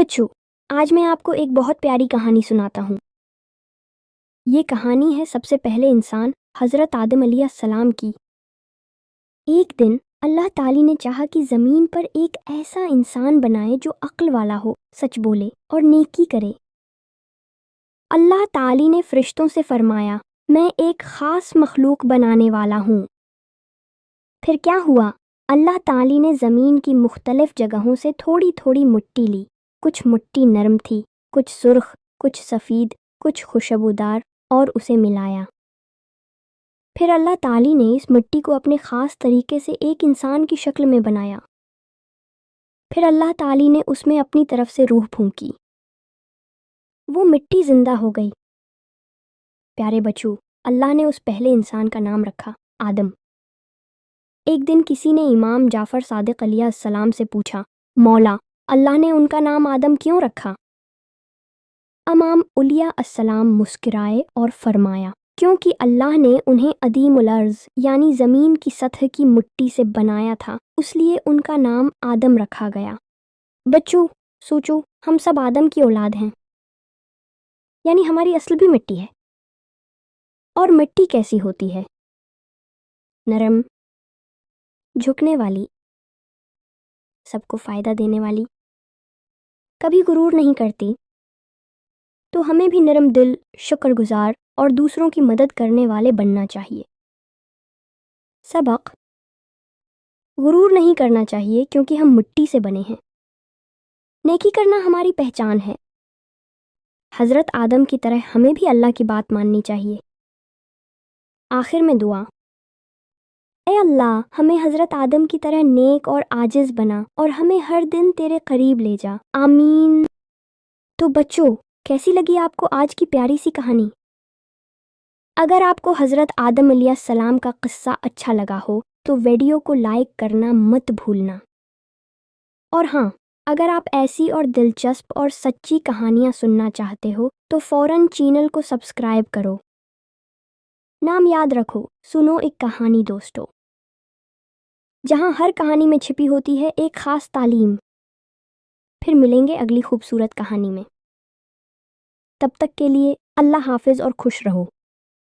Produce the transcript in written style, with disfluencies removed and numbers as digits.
بچوں، آج میں آپ کو ایک بہت پیاری کہانی سناتا ہوں۔ یہ کہانی ہے سب سے پہلے انسان حضرت آدم علیہ السلام کی۔ ایک دن اللہ تعالی نے چاہا کہ زمین پر ایک ایسا انسان بنائے جو عقل والا ہو، سچ بولے اور نیکی کرے۔ اللہ تعالی نے فرشتوں سے فرمایا، میں ایک خاص مخلوق بنانے والا ہوں۔ پھر کیا ہوا؟ اللہ تعالی نے زمین کی مختلف جگہوں سے تھوڑی تھوڑی مٹی لی۔ کچھ مٹی نرم تھی، کچھ سرخ، کچھ سفید، کچھ خوشبودار، اور اسے ملایا۔ پھر اللہ تعالی نے اس مٹی کو اپنے خاص طریقے سے ایک انسان کی شکل میں بنایا۔ پھر اللہ تعالی نے اس میں اپنی طرف سے روح پھونکی۔ وہ مٹی زندہ ہو گئی۔ پیارے بچوں، اللہ نے اس پہلے انسان کا نام رکھا آدم۔ ایک دن کسی نے امام جعفر صادق علیہ السلام سے پوچھا، مولا، اللہ نے ان کا نام آدم کیوں رکھا؟ امام علیہ السلام مسکرائے اور فرمایا، کیونکہ اللہ نے انہیں عدیم الارض یعنی زمین کی سطح کی مٹی سے بنایا تھا، اس لیے ان کا نام آدم رکھا گیا۔ بچوں، سوچو، ہم سب آدم کی اولاد ہیں، یعنی ہماری اصل بھی مٹی ہے۔ اور مٹی کیسی ہوتی ہے؟ نرم، جھکنے والی، سب کو فائدہ دینے والی، کبھی غرور نہیں کرتی۔ تو ہمیں بھی نرم دل، شکر گزار اور دوسروں کی مدد کرنے والے بننا چاہیے۔ سبق: غرور نہیں کرنا چاہیے کیونکہ ہم مٹی سے بنے ہیں۔ نیکی کرنا ہماری پہچان ہے۔ حضرت آدم کی طرح ہمیں بھی اللہ کی بات ماننی چاہیے۔ آخر میں دعا: اے اللہ، ہمیں حضرت آدم کی طرح نیک اور عاجز بنا اور ہمیں ہر دن تیرے قریب لے جا، آمین۔ تو بچوں، کیسی لگی آپ کو آج کی پیاری سی کہانی؟ اگر آپ کو حضرت آدم علیہ السلام کا قصہ اچھا لگا ہو تو ویڈیو کو لائک کرنا مت بھولنا۔ اور ہاں، اگر آپ ایسی اور دلچسپ اور سچی کہانیاں سننا چاہتے ہو تو فوراً چینل کو سبسکرائب کرو۔ نام یاد رکھو، سنو ایک کہانی دوستو، جہاں ہر کہانی میں چھپی ہوتی ہے ایک خاص تعلیم۔ پھر ملیں گے اگلی خوبصورت کہانی میں۔ تب تک کے لیے اللہ حافظ اور خوش رہو۔